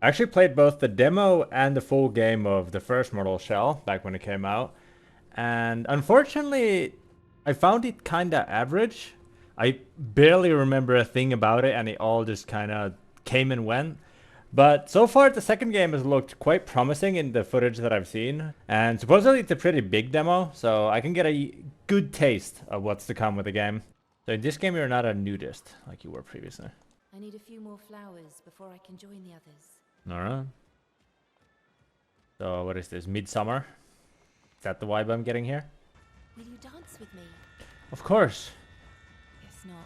I actually played both the demo and the full game of the first Mortal Shell back when it came out. And unfortunately, I found it kinda average. I barely remember a thing about it and it all just kinda came and went. But so far, the second game has looked quite promising in the footage that I've seen. And supposedly it's a pretty big demo, so I can get a good taste of what's to come with the game. So in this game, you're not a nudist like you were previously. I need a few more flowers before I can join the others. Alright. So what is this? Midsummer? Is that the vibe I'm getting here? Will you dance with me? Of course. Guess not.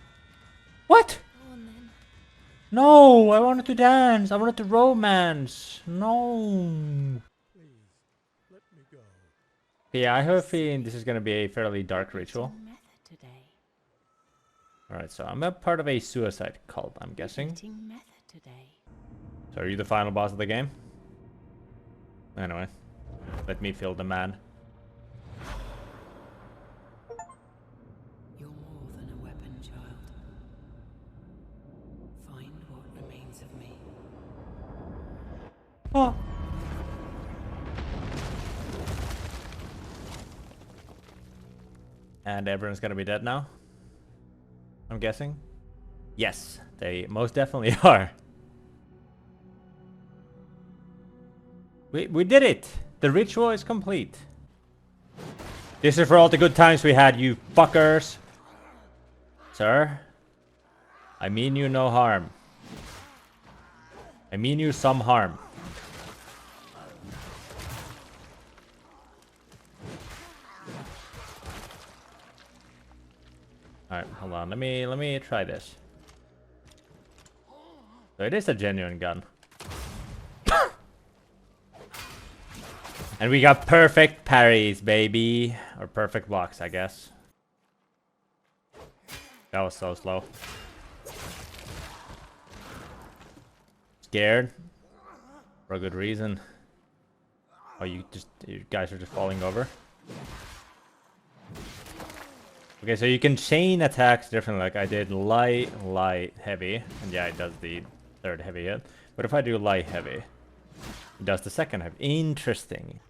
What? Go on then. No, I wanted to dance. I wanted to romance. No. Let me go. Yeah, I have a feeling this is going to be a fairly dark ritual. Eating method today. Alright, so I'm a part of a suicide cult, I'm guessing. Eating method today. So are you the final boss of the game? Anyway, let me feel the man. You're more than a weapon, child. Find what remains of me. Oh. And everyone's gonna be dead now? I'm guessing? Yes, they most definitely are. We did it! The ritual is complete. This is for all the good times we had, you fuckers! Sir? I mean you no harm. I mean you some harm. Alright, hold on. Let me try this. So it is a genuine gun. And we got perfect parries, baby. Or perfect blocks, I guess. That was so slow. Scared? For a good reason. Oh, you guys are just falling over? Okay, so you can chain attacks differently, like I did light, light, heavy. And yeah, it does the third heavy hit. But if I do light, heavy, it does the second heavy. Interesting.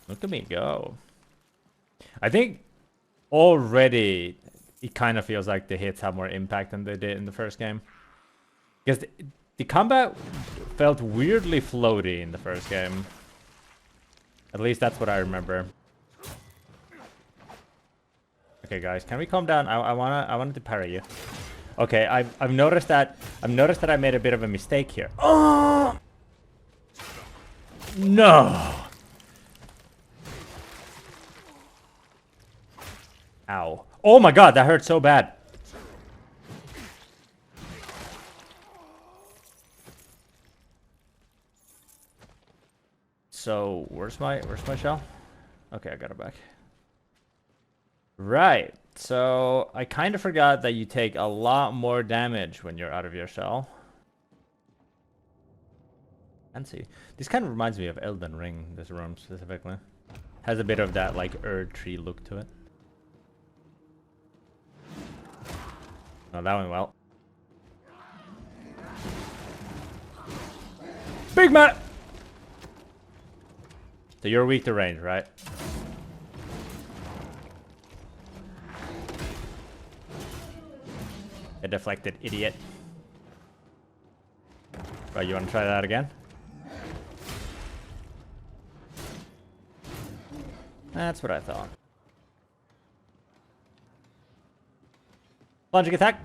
Look at me go. I think already it kind of feels like the hits have more impact than they did in the first game. Because the combat felt weirdly floaty in the first game. At least that's what I remember. Okay, guys, can we calm down? I wanted to parry you. Okay, I've noticed that I made a bit of a mistake here. Oh no! Ow! Oh my god, that hurt so bad. So where's my shell? Okay, I got it back. Right. So I kind of forgot that you take a lot more damage when you're out of your shell. Fancy. This kind of reminds me of Elden Ring, this room specifically. Has a bit of that like Erd tree look to it. Oh, that went well. Big Matt! So you're weak to range, right? A deflected idiot. Right, you want to try that again? That's what I thought. Plunging attack.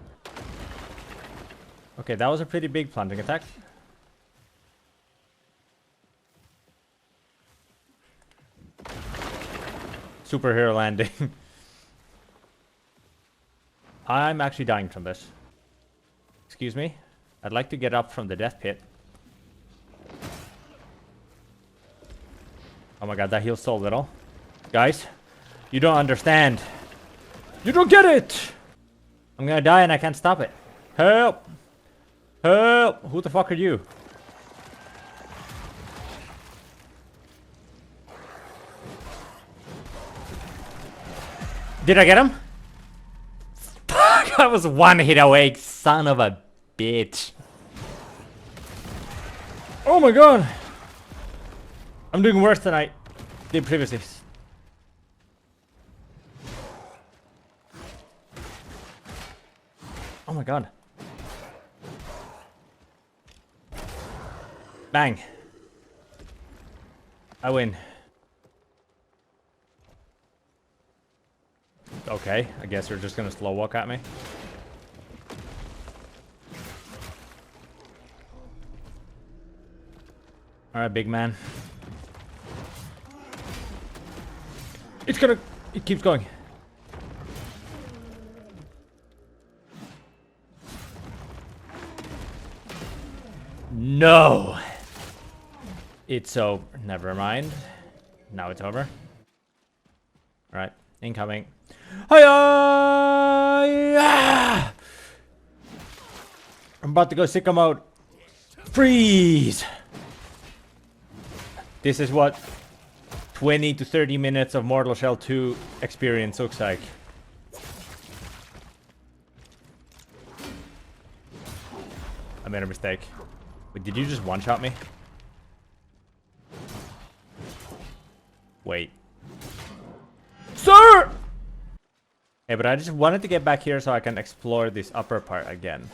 Okay, that was a pretty big plunging attack. Superhero landing. I'm actually dying from this. Excuse me? I'd like to get up from the death pit. Oh my god, that heals so little. Guys, you don't understand. You don't get it! I'm gonna die and I can't stop it. Help! Help! Who the fuck are you? Did I get him? Fuck, I was one hit away, son of a bitch. Oh my god. I'm doing worse than I did previously. Oh my god. Bang. I win. Okay, I guess you're just gonna slow walk at me. Alright, big man. It's gonna... It keeps going. No! It's over. Never mind. Now it's over. Alright, incoming. Hiya! I'm about to go sicko mode. Freeze! This is what 20 to 30 minutes of Mortal Shell 2 experience looks like. I made a mistake. Wait, did you just one-shot me? Wait. Sir! Hey, but I just wanted to get back here so I can explore this upper part again.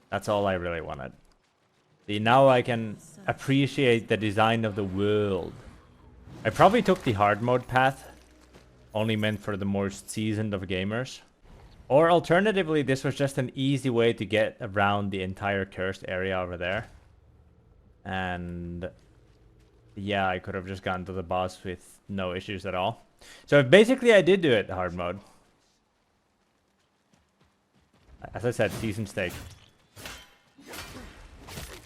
That's all I really wanted. See, now I can appreciate the design of the world. I probably took the hard mode path, only meant for the more seasoned of gamers. Or alternatively, this was just an easy way to get around the entire cursed area over there. And yeah, I could have just gone to the boss with no issues at all. So basically I did do it hard mode. As I said, seasoned steak.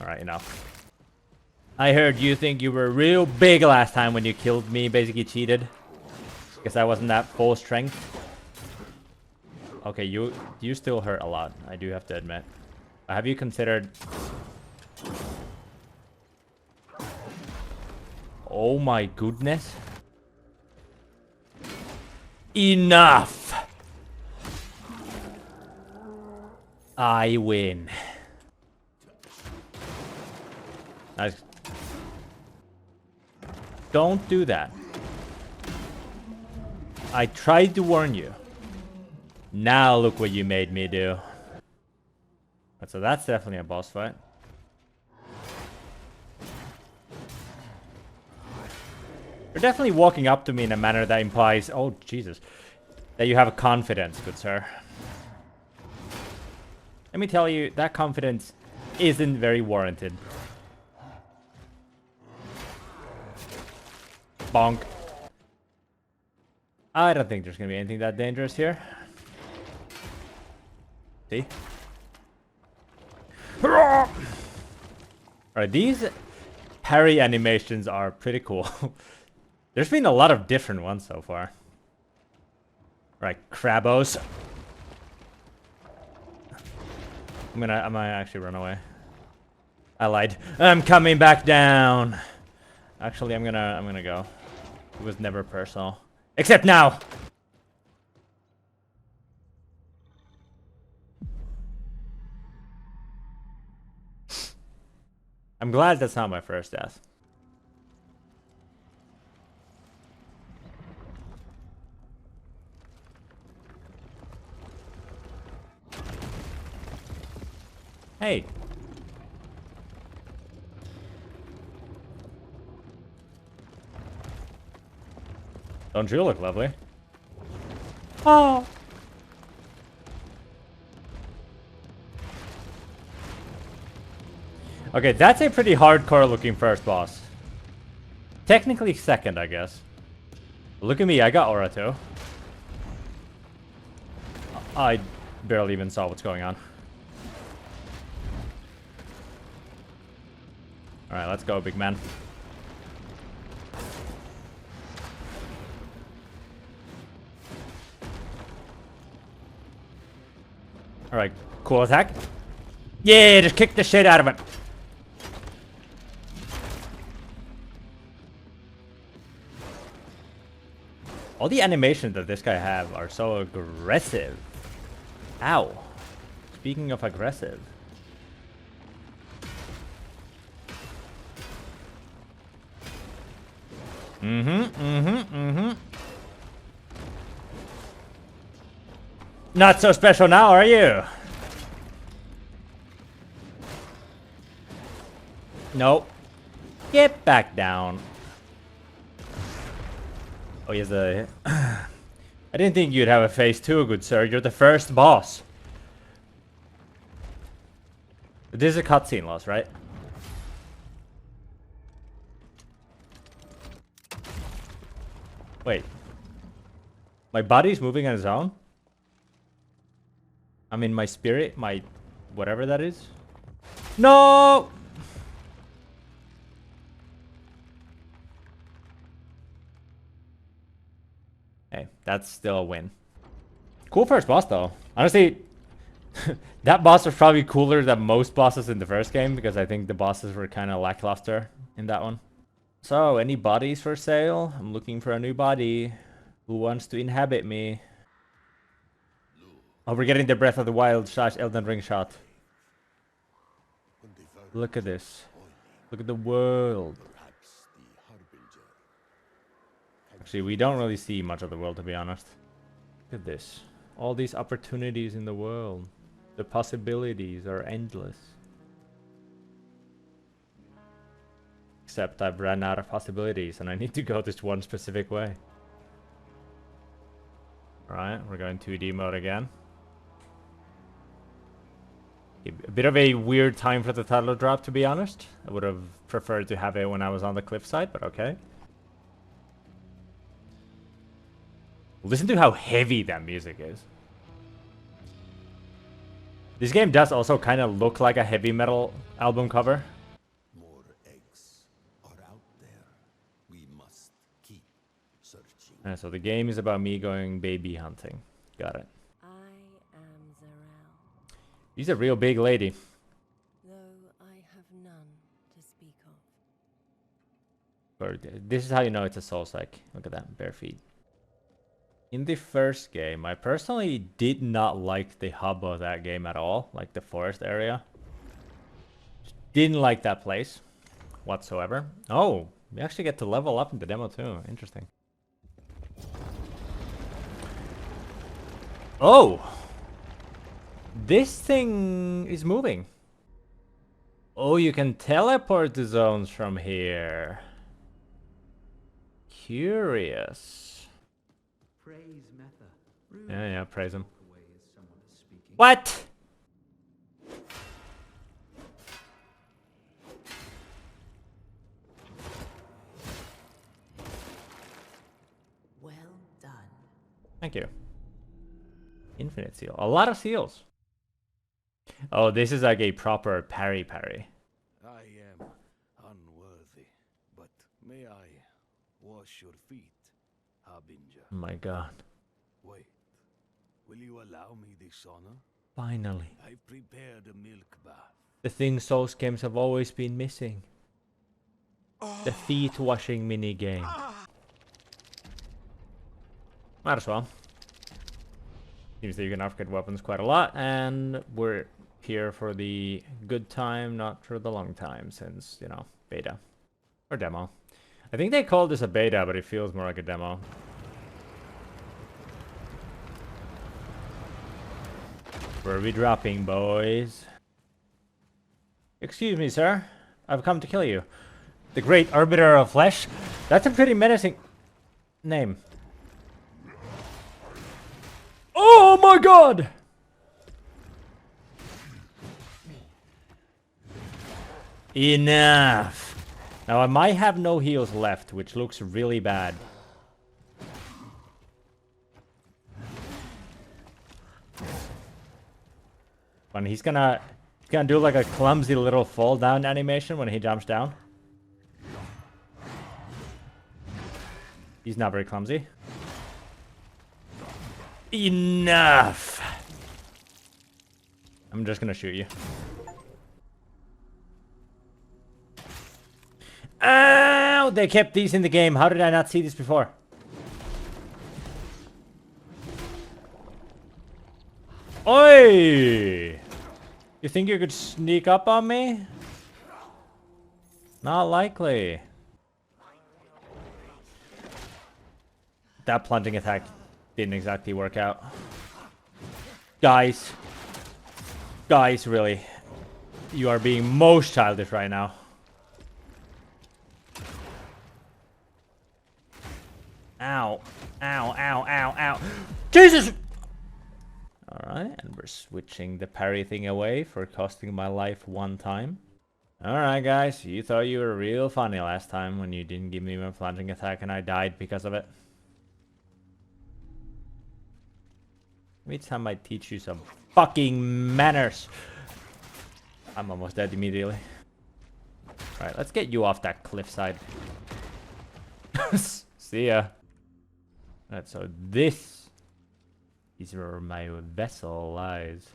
Alright, enough. I heard you think you were real big last time when you killed me, basically cheated. Guess I wasn't that full strength. Okay, you still hurt a lot, I do have to admit. Have you considered... Oh my goodness. Enough! I win. Nice. Don't do that. I tried to warn you. Now look what you made me do. So that's definitely a boss fight. You're definitely walking up to me in a manner that implies, oh Jesus, that you have a confidence, good sir. Let me tell you, that confidence isn't very warranted. Bonk. I don't think there's gonna be anything that dangerous here. See? Alright, these parry animations are pretty cool. There's been a lot of different ones so far. Right, Crabos. I might actually run away. I lied. I'm coming back down. Actually, I'm gonna go. It was never personal. Except now! I'm glad that's not my first death. Hey. Don't you look lovely? Oh. Okay, that's a pretty hardcore looking first boss. Technically second, I guess. Look at me, I got aura too. I barely even saw what's going on. Alright, let's go, big man. Alright, cool attack. Yeah, just kick the shit out of it. All the animations that this guy have are so aggressive. Ow. Speaking of aggressive. Not so special now, are you? Nope. Get back down. Oh, he has a... I didn't think you'd have a phase 2, good sir. You're the first boss. This is a cutscene loss, right? Wait. My body's moving on its own? I mean, my spirit, my... whatever that is. No! Hey, that's still a win. Cool first boss, though. Honestly, that boss was probably cooler than most bosses in the first game, because I think the bosses were kind of lackluster in that one. So, any bodies for sale? I'm looking for a new body. Who wants to inhabit me? Oh, we're getting the Breath of the Wild / Elden Ring shot. Look at this. Look at the world. Actually, we don't really see much of the world, to be honest. Look at this. All these opportunities in the world. The possibilities are endless. Except I've run out of possibilities and I need to go this one specific way. Alright, we're going 2D mode again. A bit of a weird time for the title drop, to be honest. I would have preferred to have it when I was on the cliffside, but okay. Listen to how heavy that music is. This game does also kind of look like a heavy metal album cover. More eggs are out there. We must keep searching. So the game is about me going baby hunting. Got it. I am Zarel, She's a real big lady. though I have none to speak of. Or this is how you know it's a Souls-like. Look at that, bare feet. In the first game, I personally did not like the hub of that game at all, like the forest area. Just didn't like that place whatsoever. Oh, we actually get to level up in the demo too. Interesting. Oh! This thing is moving. Oh, you can teleport to zones from here. Curious. Praise Metha. Yeah, praise him. Away as someone is speaking. What? Well done. Thank you. Infinite seal. A lot of seals. Oh, this is like a proper parry. I am unworthy, but may I wash your feet, Harbinger? Oh my god. Wait, will you allow me this honor? Finally. I've prepared a milk bath. The thing Souls games have always been missing. The feet washing mini game. Might as well. Seems that you can upgrade weapons quite a lot, and we're here for the good time, not for the long time, since, you know, beta. Or demo. I think they called this a beta, but it feels more like a demo. Where are we dropping, boys? Excuse me, sir. I've come to kill you. The Great Arbiter of Flesh? That's a pretty menacing name. Oh my god! Enough! Now I might have no heals left, which looks really bad. When he's gonna do like a clumsy little fall down animation when he jumps down. He's not very clumsy. Enough! I'm just gonna shoot you. Ow! They kept these in the game. How did I not see this before? Oi! You think you could sneak up on me? Not likely. That plunging attack didn't exactly work out. Guys. Guys, really. You are being most childish right now. Ow. Ow, ow, ow, ow. Jesus! Alright, and we're switching the parry thing away for costing my life one time. Alright guys, you thought you were real funny last time when you didn't give me my plunging attack and I died because of it. Maybe time I teach you some fucking manners. I'm almost dead immediately. Alright, let's get you off that cliffside. See ya. Alright, so this is where my vessel lies.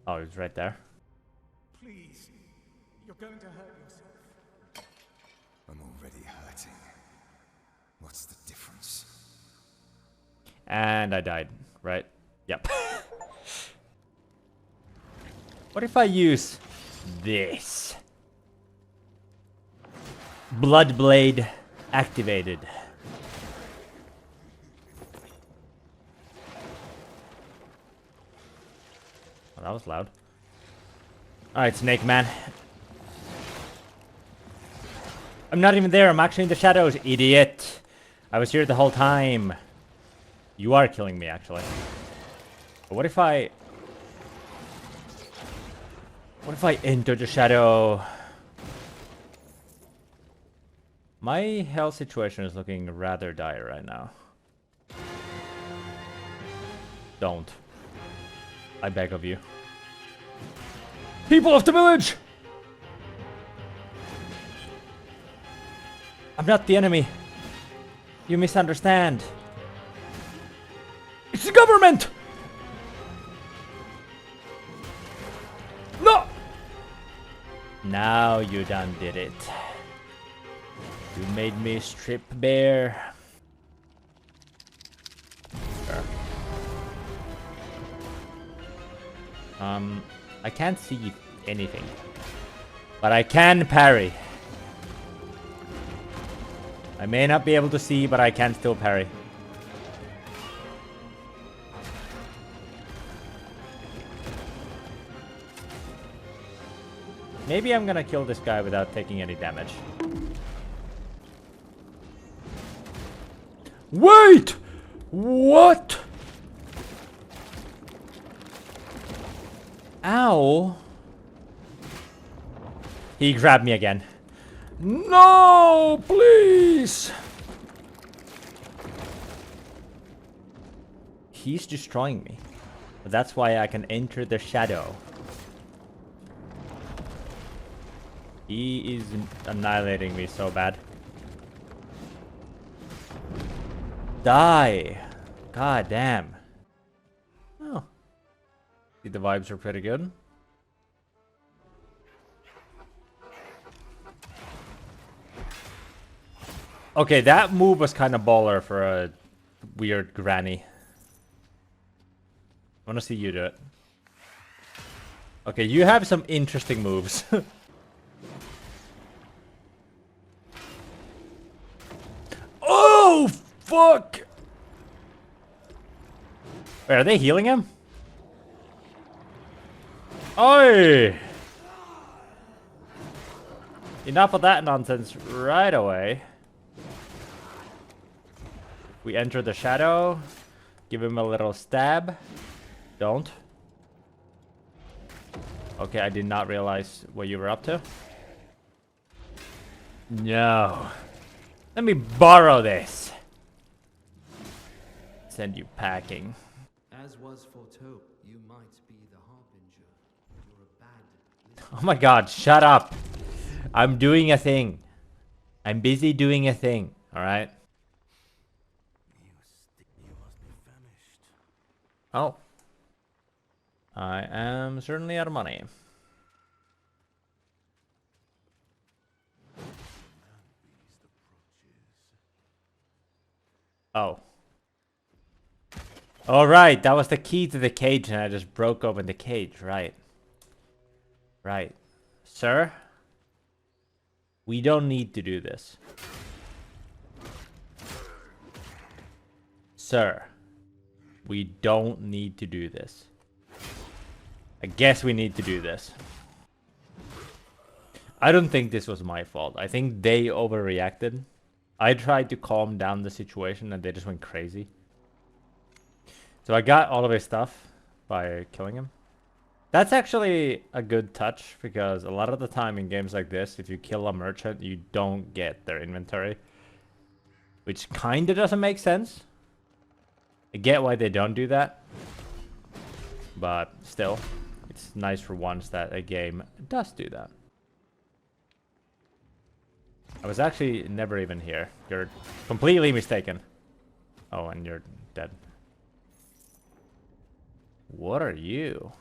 Oh, it's right there. Please, you're going to hurt yourself. I'm already hurting. What's the difference? And I died, right? Yep. What if I use this? Bloodblade activated. Oh, that was loud. Alright, Snake Man. I'm not even there. I'm actually in the shadows, idiot. I was here the whole time. You are killing me, actually. But what if I enter the shadow? My health situation is looking rather dire right now. Don't. I beg of you. People of the village! I'm not the enemy. You misunderstand. It's the government! No! Now you done did it. You made me strip bare. Sure. I can't see anything. But I can parry. I may not be able to see, but I can still parry. Maybe I'm gonna kill this guy without taking any damage. Wait! What? Ow. He grabbed me again. No, please! He's destroying me. But that's why I can enter the shadow. He is annihilating me so bad. Die! God damn. Oh. See, the vibes are pretty good. Okay, that move was kind of baller for a weird granny. I want to see you do it. Okay, you have some interesting moves. Oh, fuck! Wait, are they healing him? Oi! Enough of that nonsense right away. We enter the shadow. Give him a little stab. Don't. Okay, I did not realize what you were up to. No. Let me borrow this. Send you packing. As was foretold, you might be the harbinger. You're a bad Oh my god, shut up. I'm doing a thing. I'm busy doing a thing, alright? You must be famished. Oh. I am certainly out of money. Oh. All right, that was the key to the cage, and I just broke open the cage. Right. Right. Sir, we don't need to do this. Sir, we don't need to do this. I guess we need to do this. I don't think this was my fault. I think they overreacted. I tried to calm down the situation and they just went crazy. So I got all of his stuff by killing him. That's actually a good touch, because a lot of the time in games like this, if you kill a merchant, you don't get their inventory. Which kind of doesn't make sense. I get why they don't do that. But still, it's nice for once that a game does do that. I was actually never even here. You're completely mistaken. Oh, and you're dead. What are you?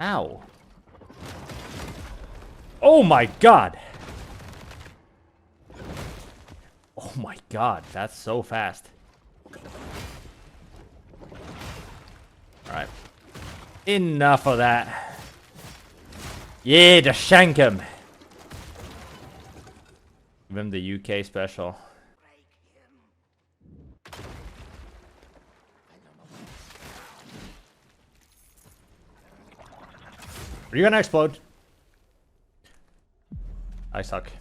Ow. Oh my god! Oh my god, that's so fast. Alright. Enough of that. Yeah, just shank him. Give him the UK special. Are you gonna explode? I suck.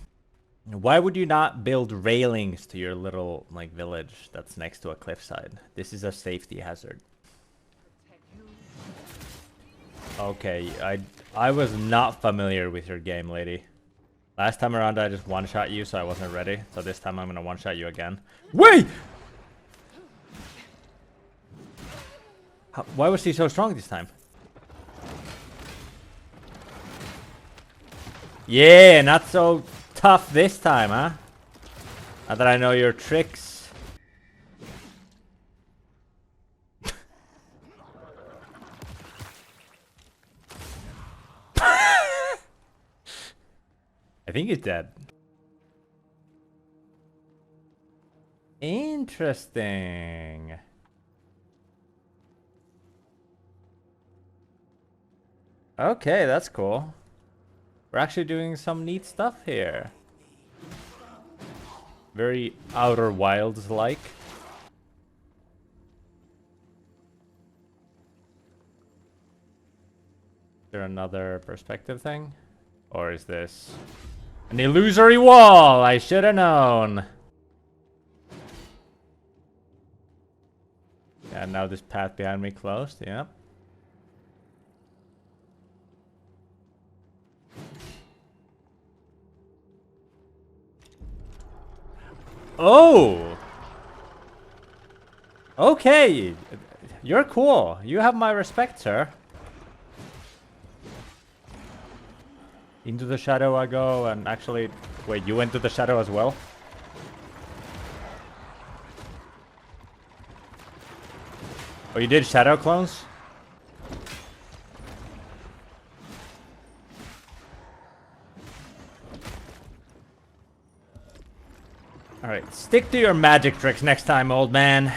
Why would you not build railings to your little, like, village that's next to a cliffside? This is a safety hazard. Okay, I was not familiar with your game, lady. Last time around I just one-shot you, so I wasn't ready. So this time I'm gonna one-shot you again. Wait! Why was he so strong this time? Yeah, not so tough this time, huh? Now that I know your tricks. I think he's dead. Interesting. Okay, that's cool. We're actually doing some neat stuff here. Very Outer Wilds-like. Is there another perspective thing? Or is this an illusory wall? I should have known. Yeah, now this path behind me closed. Yep. Oh! Okay! You're cool. You have my respect, sir. Into the shadow I go, and actually... Wait, you went to the shadow as well? Oh, you did shadow clones? Alright, stick to your magic tricks next time, old man.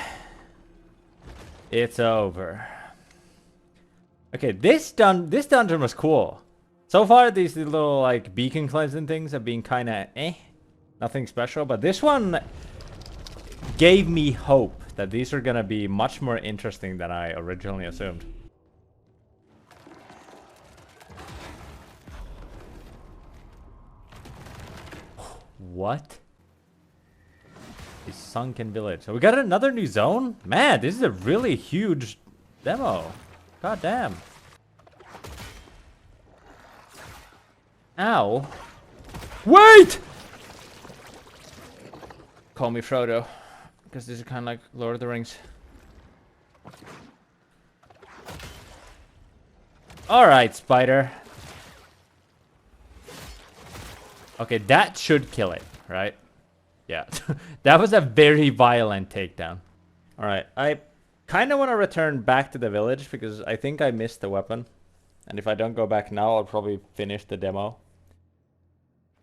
It's over. Okay, this dungeon was cool. So far, these little, like, beacon cleansing things have been kind of nothing special. But this one gave me hope that these are going to be much more interesting than I originally assumed. What? A sunken village. So we got another new zone? Man, this is a really huge demo. God damn. Ow. Wait! Call me Frodo. Because this is kind of like Lord of the Rings. Alright, spider. Okay, that should kill it, right? Yeah. That was a very violent takedown. Alright, I kind of want to return back to the village because I think I missed the weapon. And if I don't go back now, I'll probably finish the demo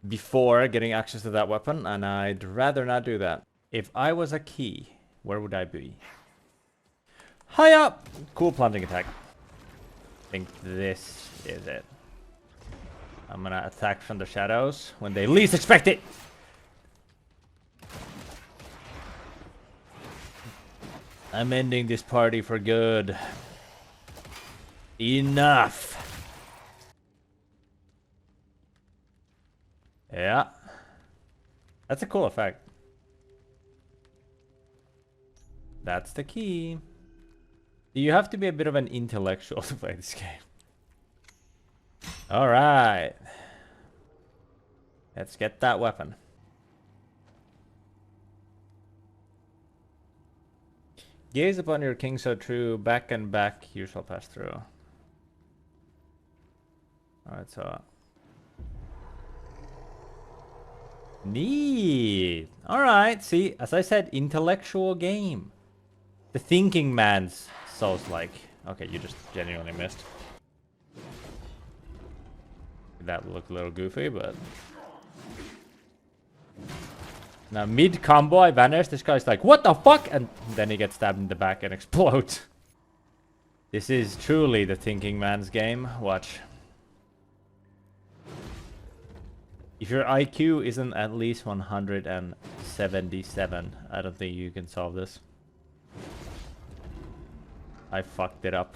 before getting access to that weapon, and I'd rather not do that. If I was a key, where would I be? Hiya! Cool plunging attack. I think this is it. I'm gonna attack from the shadows when they least expect it. I'm ending this party for good. Enough. Yeah. That's a cool effect. That's the key. You have to be a bit of an intellectual to play this game. Alright. Let's get that weapon. Gaze upon your king so true, back and back you shall pass through. Alright, so... Neat! Alright, see, as I said, intellectual game. The thinking man's Souls-like. Okay, you just genuinely missed. That looked a little goofy, but... Now, mid-combo, I vanish. This guy's like, what the fuck? And then he gets stabbed in the back and explodes. This is truly the thinking man's game. Watch. If your IQ isn't at least 177, I don't think you can solve this. I fucked it up.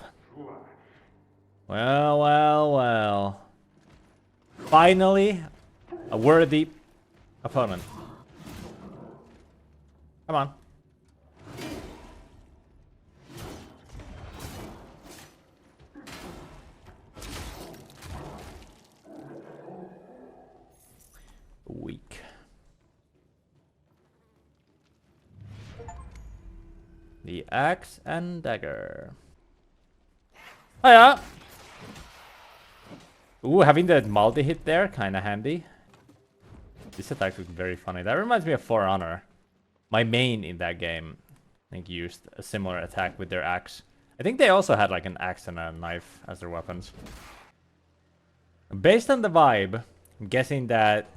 Well, well, well. Finally, a worthy opponent. Come on. Weak. The axe and dagger. Hiya! Ooh, having the multi-hit there, kinda handy. This attack looks very funny. That reminds me of For Honor. My main in that game, I think, used a similar attack with their axe. I think they also had like an axe and a knife as their weapons. Based on the vibe, I'm guessing that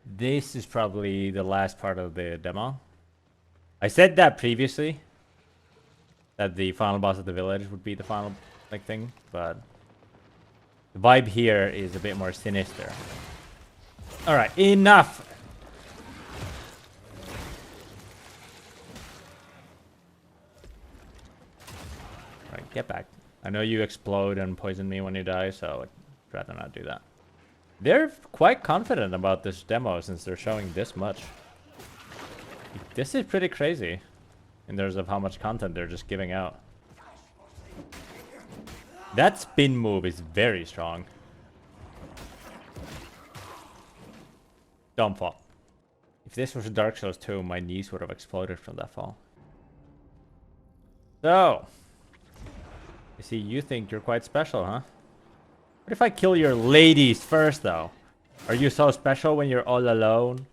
this is probably the last part of the demo. I said that previously, that the final boss of the village would be the final like thing, but the vibe here is a bit more sinister. Alright, enough! Alright, get back. I know you explode and poison me when you die, so I'd rather not do that. They're quite confident about this demo since they're showing this much. This is pretty crazy in terms of how much content they're just giving out. That spin move is very strong. Don't fall. If this was Dark Souls 2, my knees would have exploded from that fall. So, you see, you think you're quite special, huh? What if I kill your ladies first, though? Are you so special when you're all alone?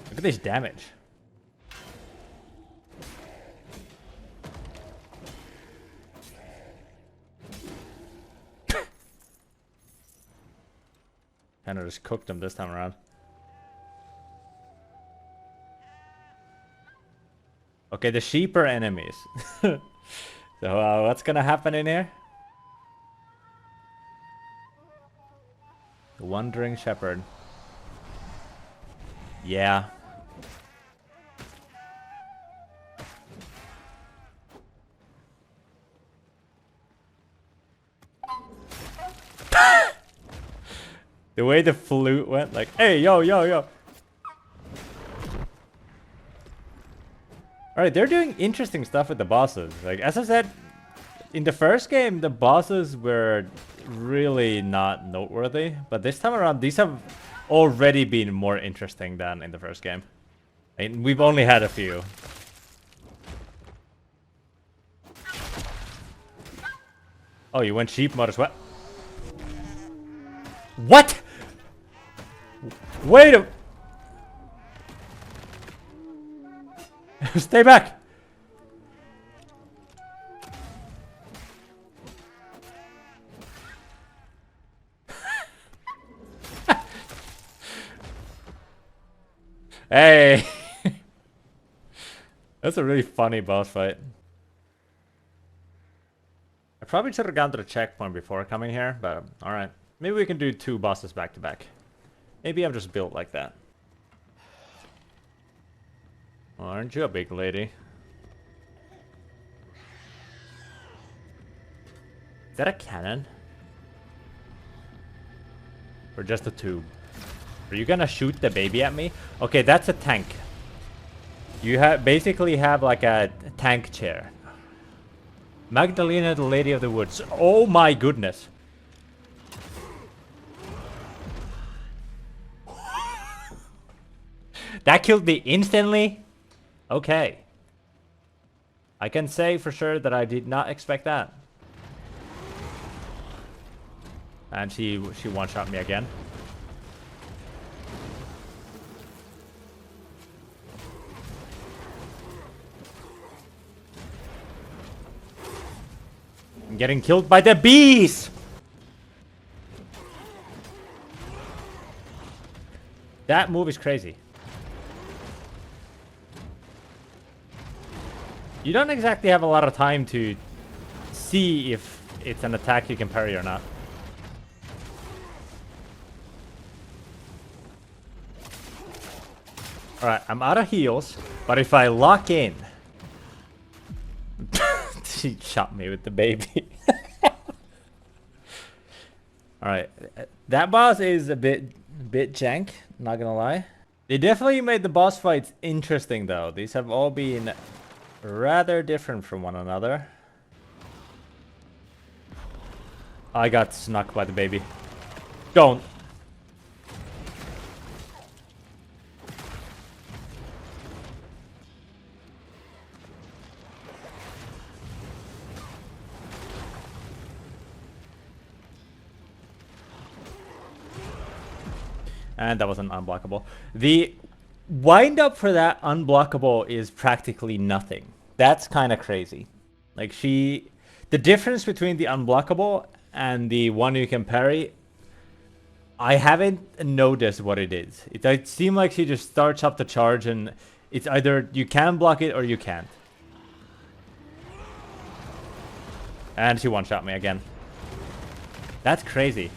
Look at this damage. Kind of just cooked him this time around. Okay, the sheep are enemies. So what's gonna happen in here? The wandering shepherd. Yeah. The way the flute went, like, hey, yo, yo, yo. Alright, they're doing interesting stuff with the bosses. Like, as I said, in the first game, the bosses were really not noteworthy. But this time around, these have already been more interesting than in the first game. And we've only had a few. Oh, you went sheep mode as well? What? Wait a... Stay back! Hey! That's a really funny boss fight. I probably should have gone to the checkpoint before coming here, but alright. Maybe we can do 2 bosses back to back. Maybe I'm just built like that. Well, aren't you a big lady? Is that a cannon? Or just a tube? Are you gonna shoot the baby at me? Okay, that's a tank. You basically have like a tank chair. Magdalena, the Lady of the Woods. Oh my goodness. That killed me instantly? Okay. I can say for sure that I did not expect that. And she one-shot me again. I'm getting killed by the bees! That move is crazy. You don't exactly have a lot of time to see if it's an attack you can parry or not. Alright, I'm out of heals, but if I lock in... She shot me with the baby. Alright, that boss is a bit jank, not gonna lie. They definitely made the boss fights interesting though. These have all been rather different from one another. I got snuck by the baby. Don't. And that wasn't unblockable. The wind up for that unblockable is practically nothing. That's kind of crazy. Like the difference between the unblockable and the one you can parry, I haven't noticed what it is. It seems like she just starts up the charge and it's either you can block it or you can't. And she one-shot me again. That's crazy.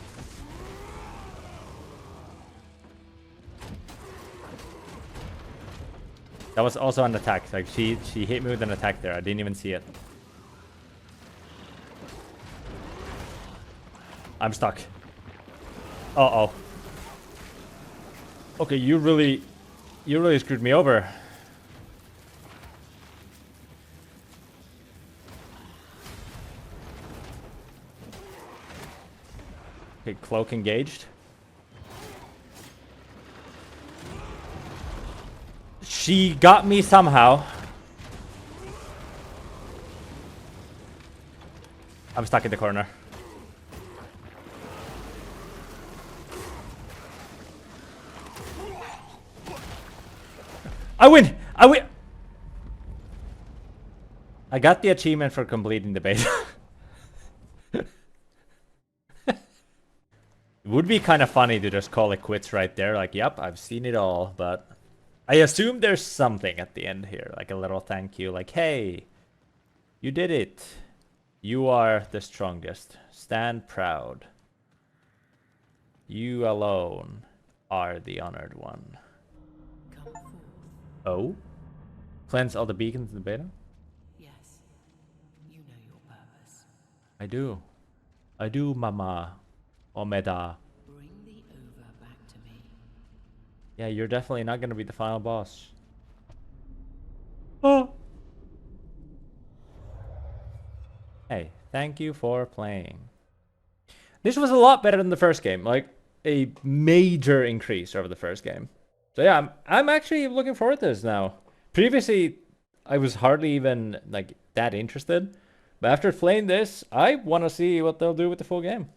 That was also an attack. Like she hit me with an attack there. I didn't even see it. I'm stuck. Uh-oh. Okay, you really screwed me over. Okay, cloak engaged. She got me somehow. I'm stuck in the corner. I win! I win! I got the achievement for completing the beta. It would be kind of funny to just call it quits right there. Like, yep, I've seen it all, but... I assume there's something at the end here, like a little thank you, like, hey, you did it. You are the strongest. Stand proud. You alone are the honored one. Come forth. Oh? Cleanse all the beacons in the beta? Yes. You know your purpose. I do. I do, Mama. Omeda. Bring the over back to me. Yeah, you're definitely not gonna be the final boss. Oh. Hey, thank you for playing. This was a lot better than the first game, like a major increase over the first game. So yeah, I'm actually looking forward to this now. Previously, I was hardly even like that interested, but after playing this, I want to see what they'll do with the full game.